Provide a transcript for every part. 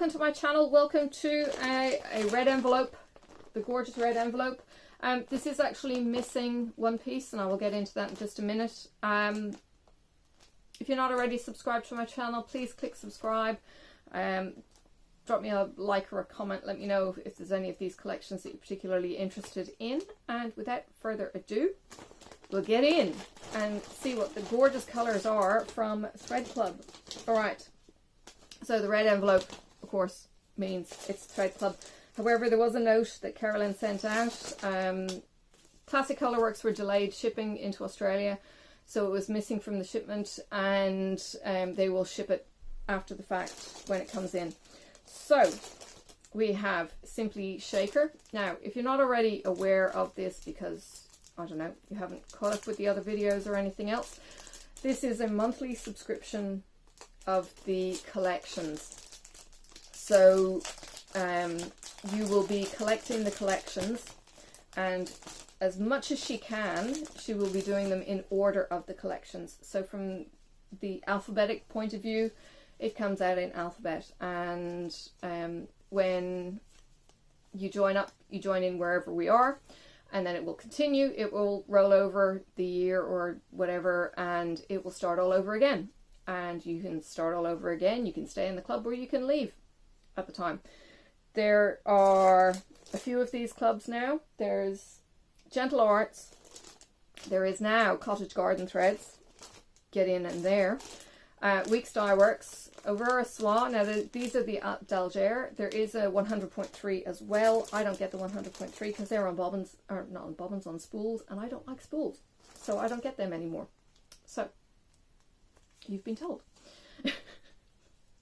welcome to my channel. Welcome to a red envelope, the gorgeous red envelope. This is actually missing one piece, and I will get into that in just a minute. If you're not already subscribed to my channel, please click subscribe. Drop me a like or a comment. Let me know if there's any of these collections that you're particularly interested in. And without further ado, we'll get in and see what the gorgeous colours are from Thread Club. Alright, so the red envelope, of course, means it's Thread Club. However, there was a note that Carolyn sent out. Classic Colourworks were delayed shipping into Australia, so it was missing from the shipment, and they will ship it after the fact when it comes in. So we have Simply Shaker. Now, if you're not already aware of this, because I don't know, you haven't caught up with the other videos or anything else, this is a monthly subscription of the collections. So you will be collecting the collections, and as much as she can, she will be doing them in order of the collections. So from the alphabetic point of view, it comes out in alphabet, and when you join up, you join in wherever we are, and then it will continue. It will roll over the year or whatever, and it will start all over again. And you can start all over again. You can stay in the club, or you can leave at the time. There are a few of these clubs now. There's Gentle Arts. There is now Cottage Garden Threads. Get in and there. Weeks Dye Works. Aurora Swan. Now these are the Dalgere. There is a 100.3 as well. I don't get the 100.3 because they're on bobbins, or not on bobbins, on spools, and I don't like spools, so I don't get them anymore. So you've been told.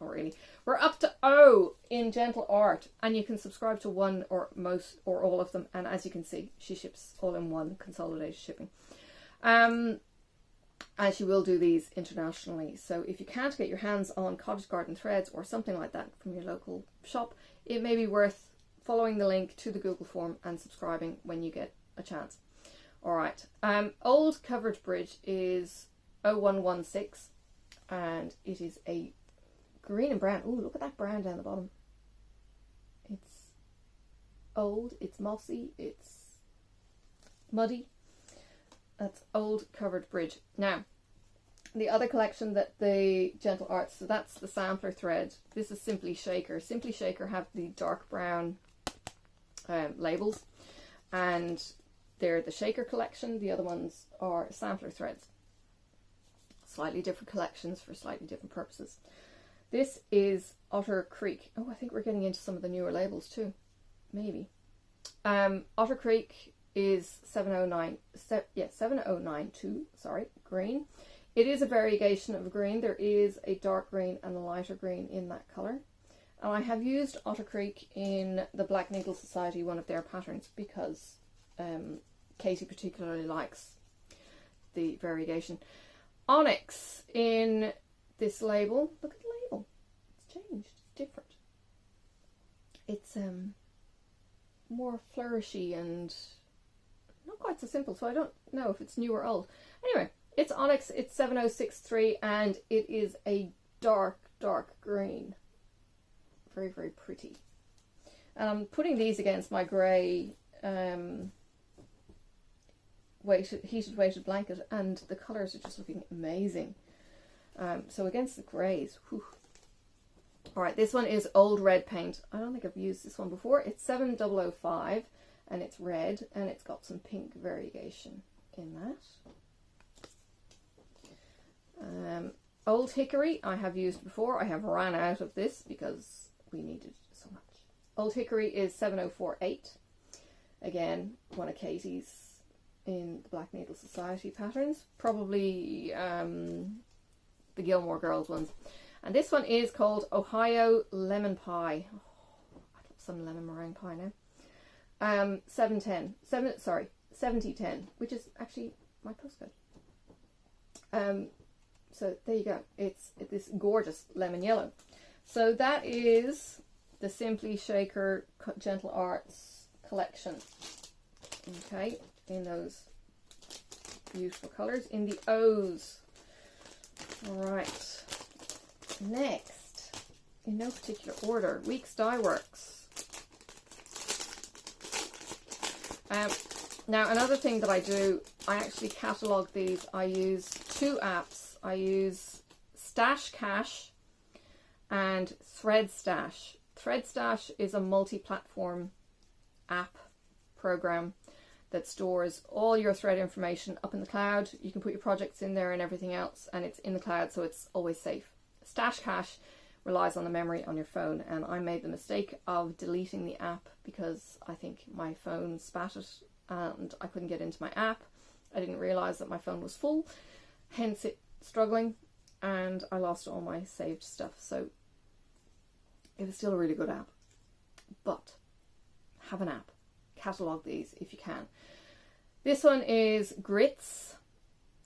Not really. We're up to O in Gentle Art, and you can subscribe to one or most or all of them, and as you can see, she ships all in one consolidated shipping. And she will do these internationally. So if you can't get your hands on Cottage Garden Threads or something like that from your local shop, it may be worth following the link to the Google form and subscribing when you get a chance. Alright, Old Covered Bridge is 0116, and it is a green and brown. Ooh, look at that brown down the bottom. It's old, it's mossy, it's muddy. That's Old Covered Bridge. Now, the other collection that the Gentle Arts, so that's the sampler thread. This is Simply Shaker. Simply Shaker have the dark brown labels, and they're the Shaker collection. The other ones are sampler threads. Slightly different collections for slightly different purposes. This is Otter Creek. Oh, I think we're getting into some of the newer labels too. Maybe. Otter Creek is 7092, sorry, green. It is a variegation of green. There is a dark green and a lighter green in that colour. And I have used Otter Creek in the Black Needle Society, one of their patterns, because Katie particularly likes the variegation. Onyx in this label. Look at the label. It's changed. It's different. It's more flourishy and not quite so simple, so I don't know if it's new or old. Anyway, it's Onyx. It's 7063, and it is a dark, dark green. Very, very pretty. And I'm putting these against my grey heated weighted blanket, and the colours are just looking amazing. So against the greys, whew. Alright, this one is Old Red Paint. I don't think I've used this one before. It's 7005, and it's red, and it's got some pink variegation in that. Old Hickory I have used before. I have ran out of this because we needed so much. Old Hickory is 7048. Again, one of Katie's in the Black Needle Society patterns. Probably the Gilmore Girls ones. And this one is called Ohio Lemon Pie. Oh, I'd love some lemon meringue pie now. 7010, which is actually my postcode. So there you go. It's this gorgeous lemon yellow. So that is the Simply Shaker Gentle Arts collection. Okay, in those beautiful colours, in the O's. All right. Next, in no particular order. Weeks Dye Works. Now, another thing that I do, I actually catalogue these. I use two apps. I use Stash Cache and Thread Stash. Thread Stash is a multi-platform app program that stores all your thread information up in the cloud. You can put your projects in there and everything else, and it's in the cloud, so it's always safe. Stash Cache relies on the memory on your phone, and I made the mistake of deleting the app because I think my phone spat it and I couldn't get into my app. I didn't realize that my phone was full, hence it struggling, and I lost all my saved stuff. So it was still a really good app, but have an app. Catalogue these if you can. This one is grits.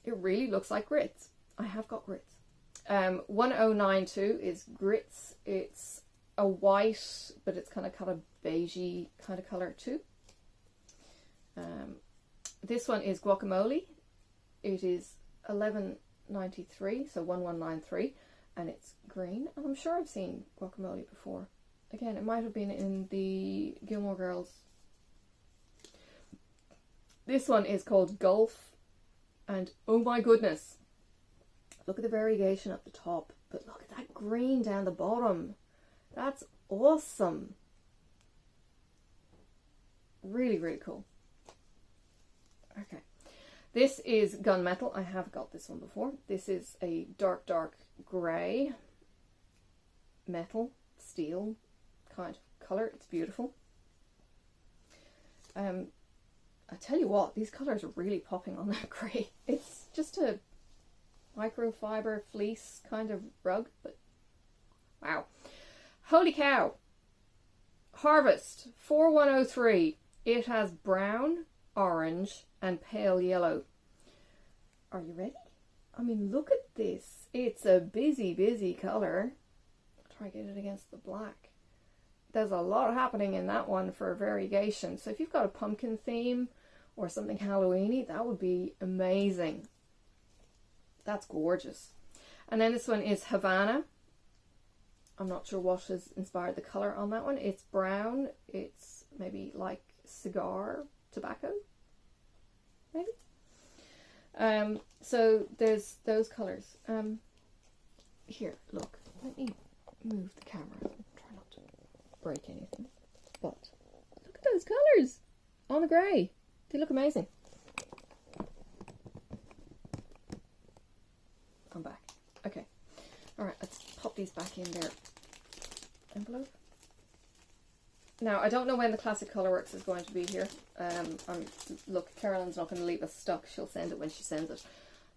It really looks like grits. I have got grits. 1092 is grits. It's a white, but it's kind of beigey kind of color too. This one is guacamole. It is 1193, so 1193, and it's green. And I'm sure I've seen guacamole before. Again, it might have been in the Gilmore Girls. This one is called Gulf, and oh my goodness, look at the variegation up the top, but look at that green down the bottom. That's awesome. Really, really cool. Okay, this is Gunmetal. I have got this one before. This is a dark grey metal steel kind of colour. It's beautiful. I tell you what, these colours are really popping on that grey. It's just a microfiber fleece kind of rug, but wow. Holy cow. Harvest 4103. It has brown, orange and pale yellow. Are you ready? I mean, look at this. It's a busy colour. I'll try and get it against the black. There's a lot happening in that one for variegation. So if you've got a pumpkin theme or something Halloweeny, that would be amazing. That's gorgeous. And then this one is Havana. I'm not sure what has inspired the colour on that one. It's brown. It's maybe like cigar tobacco, maybe. So there's those colours. Here, look. Let me move the camera. Try not to break anything. But look at those colours on the grey. They look amazing. I'm back. Okay. Alright, let's pop these back in their envelope. Now, I don't know when the Classic Colourworks is going to be here. Look, Carolyn's not going to leave us stuck. She'll send it when she sends it.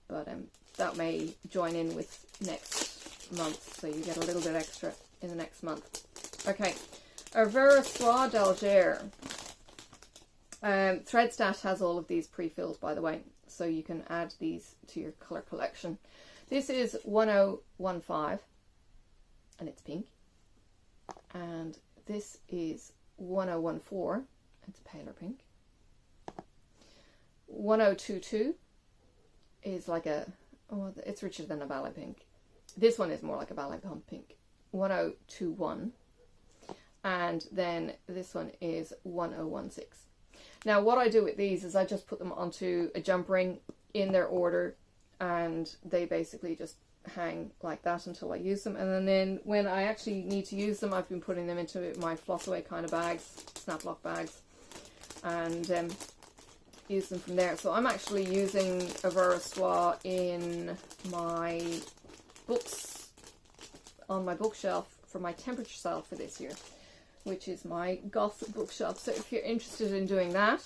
But that may join in with next month, so you get a little bit extra in the next month. Okay, Hervera Soie d'Alger. Thread Stash has all of these pre-filled, by the way, so you can add these to your colour collection. This is 1015, and it's pink. And this is 1014, it's a paler pink. 1022 is like a, oh, it's richer than a ballet pink. This one is more like a ballet pump pink. 1021, and then this one is 1016. Now what I do with these is I just put them onto a jump ring in their order, and they basically just hang like that until I use them, and then when I actually need to use them, I've been putting them into my floss away kind of bags, snap lock bags, and use them from there. So I'm actually using Hervera Soie in my books, on my bookshelf for my temperature cell for this year, which is my goth bookshelf. So if you're interested in doing that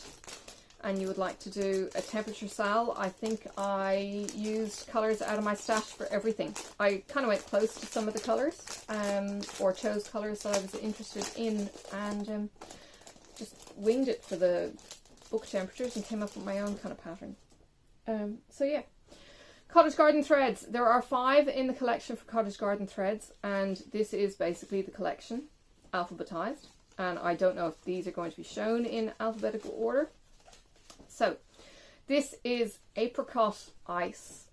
and you would like to do a temperature cell, I think I used colours out of my stash for everything. I kind of went close to some of the colours, or chose colours that I was interested in, and just winged it for the book temperatures and came up with my own kind of pattern. So yeah. Cottage Garden Threads. There are 5 in the collection for Cottage Garden Threads, and this is basically the collection, alphabetized, and I don't know if these are going to be shown in alphabetical order. So this is Apricot Ice,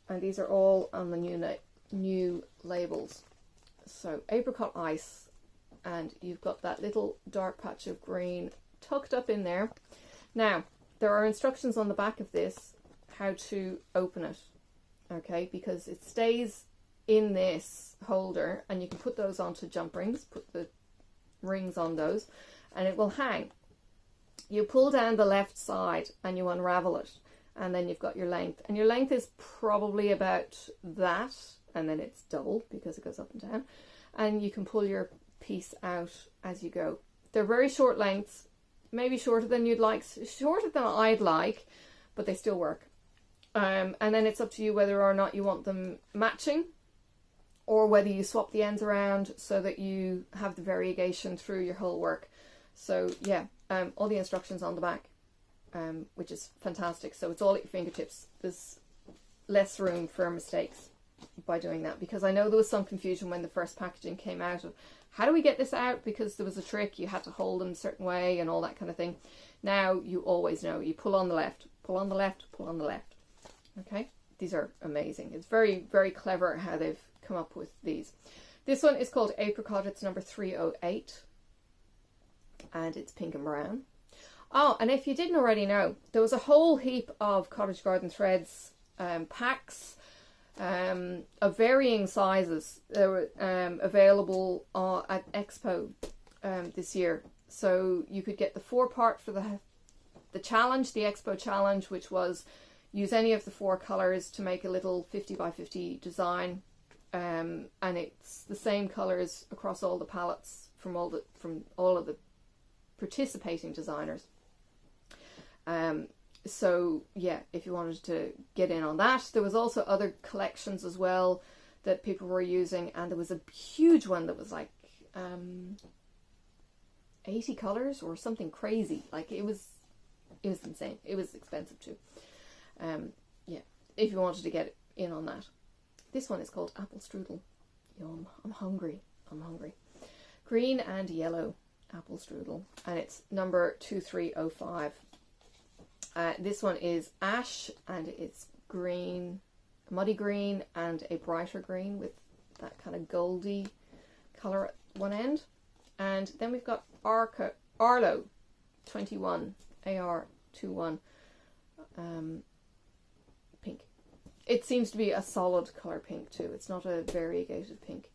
and these are all on the new labels. So apricot ice, and you've got that little dark patch of green tucked up in there. Now, there are instructions on the back of this how to open it, okay, because it stays in this holder and you can put those onto jump rings, put the rings on those, and it will hang. You pull down the left side and you unravel it, and then you've got your length, and your length is probably about that, and then it's double because it goes up and down, and you can pull your piece out as you go. They're very short lengths, maybe shorter than you'd like, shorter than I'd like, but they still work. And then it's up to you whether or not you want them matching, or whether you swap the ends around so that you have the variegation through your whole work. So yeah, all the instructions on the back, which is fantastic. So it's all at your fingertips. There's less room for mistakes by doing that, because I know there was some confusion when the first packaging came out of how do we get this out, because there was a trick, you had to hold them a certain way and all that kind of thing. Now you always know, you pull on the left, pull on the left, pull on the left. Okay, these are amazing. It's very, very clever how they've come up with these. This one is called Apricot. It's number 308, and it's pink and brown. Oh, and if you didn't already know, there was a whole heap of Cottage Garden threads packs of varying sizes. They were available at Expo this year. So you could get the 4-part for the challenge, the Expo challenge, which was use any of the 4 colors to make a little 50 by 50 design, and it's the same colors across all the palettes from all of the participating designers. So yeah, if you wanted to get in on that, there was also other collections as well that people were using, and there was a huge one that was like 80 colors or something crazy. Like it was insane. It was expensive too. Yeah, if you wanted to get in on that. This one is called Apple Strudel. Yum, I'm hungry. Green and yellow apple strudel, and it's number 2305. This one is ash, and it's green, muddy green, and a brighter green with that kind of goldy colour at one end. And then we've got Arlo 21, AR21, pink. It seems to be a solid colour pink too. It's not a variegated pink.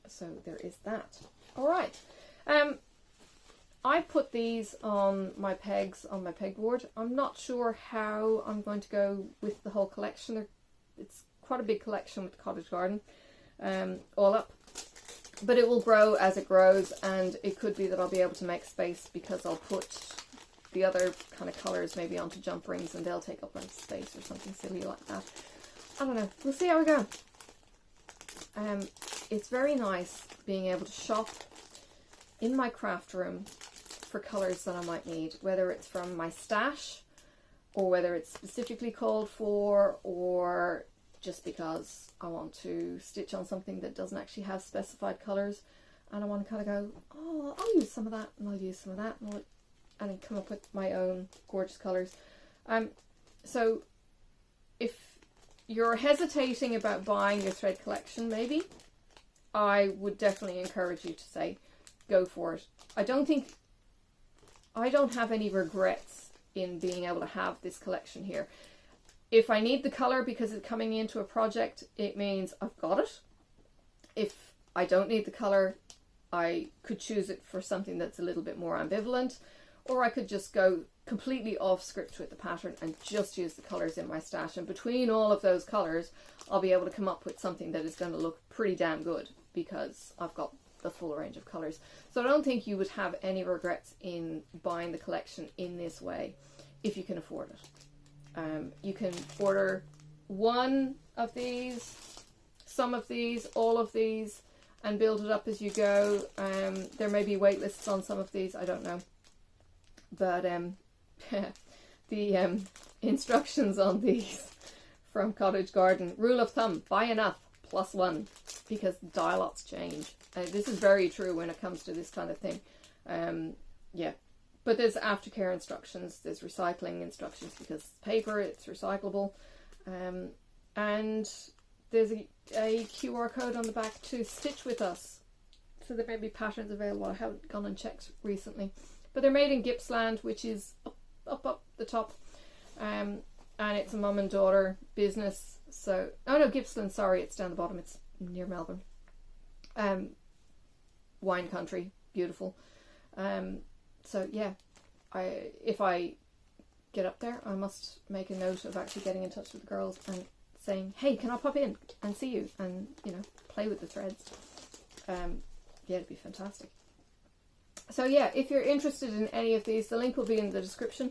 So there is that. All right. I put these on my pegs on my pegboard. I'm not sure how I'm going to go with the whole collection. It's quite a big collection with the Cottage Garden, all up. But it will grow as it grows, and it could be that I'll be able to make space because I'll put the other kind of colours maybe onto jump rings and they'll take up less space or something silly like that. I don't know. We'll see how we go. It's very nice being able to shop in my craft room for colours that I might need, whether it's from my stash or whether it's specifically called for, or just because I want to stitch on something that doesn't actually have specified colours and I want to kind of go, oh, I'll use some of that and I'll use some of that and come up with my own gorgeous colours. So if you're hesitating about buying your thread collection, maybe, I would definitely encourage you to say, go for it. I don't have any regrets in being able to have this collection here. If I need the colour because it's coming into a project, it means I've got it. If I don't need the colour, I could choose it for something that's a little bit more ambivalent, or I could just go completely off script with the pattern and just use the colours in my stash. And between all of those colours, I'll be able to come up with something that is going to look pretty damn good because I've got the full range of colours. So I don't think you would have any regrets in buying the collection in this way if you can afford it. You can order one of these, some of these, all of these, and build it up as you go. There may be wait lists on some of these, I don't know. But the instructions on these from Cottage Garden, rule of thumb, buy enough +1, because dye-lots change. This is very true when it comes to this kind of thing. Yeah, but there's aftercare instructions, there's recycling instructions because paper, it's recyclable, and there's a a QR code on the back to stitch with us. So there may be patterns available. I haven't gone and checked recently. But they're made in Gippsland, which is up the top. And it's a mum and daughter business. So, oh no, Gippsland, sorry, it's down the bottom. It's near Melbourne. Wine country, beautiful. So yeah, if I get up there, I must make a note of actually getting in touch with the girls and saying, hey, can I pop in and see you and, you know, play with the threads. Yeah, it'd be fantastic. So yeah, if you're interested in any of these, the link will be in the description,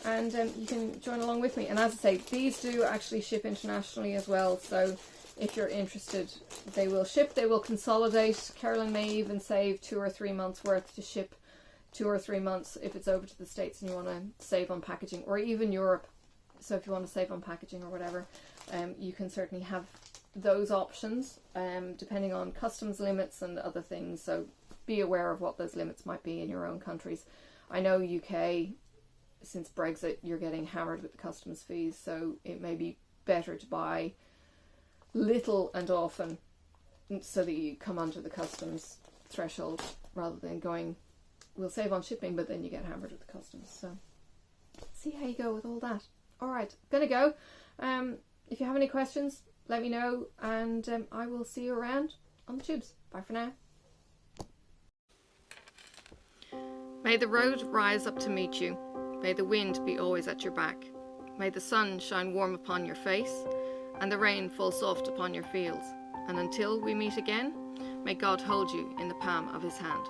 and you can join along with me. And as I say, these do actually ship internationally as well, so if you're interested, they will ship, they will consolidate. Carolyn may even save 2 or 3 months worth to ship 2 or 3 months if it's over to the States and you want to save on packaging, or even Europe. So if you want to save on packaging or whatever, you can certainly have those options, depending on customs limits and other things. So be aware of what those limits might be in your own countries. I know UK, since Brexit, you're getting hammered with the customs fees, so it may be better to buy little and often so that you come under the customs threshold, rather than going, we'll save on shipping, but then you get hammered with the customs. So see how you go with all that. All right, gonna go. If you have any questions, let me know, and I will see you around on the tubes. Bye for now. May the road rise up to meet you. May the wind be always at your back. May the sun shine warm upon your face, and the rain fall soft upon your fields. And until we meet again, may God hold you in the palm of his hand.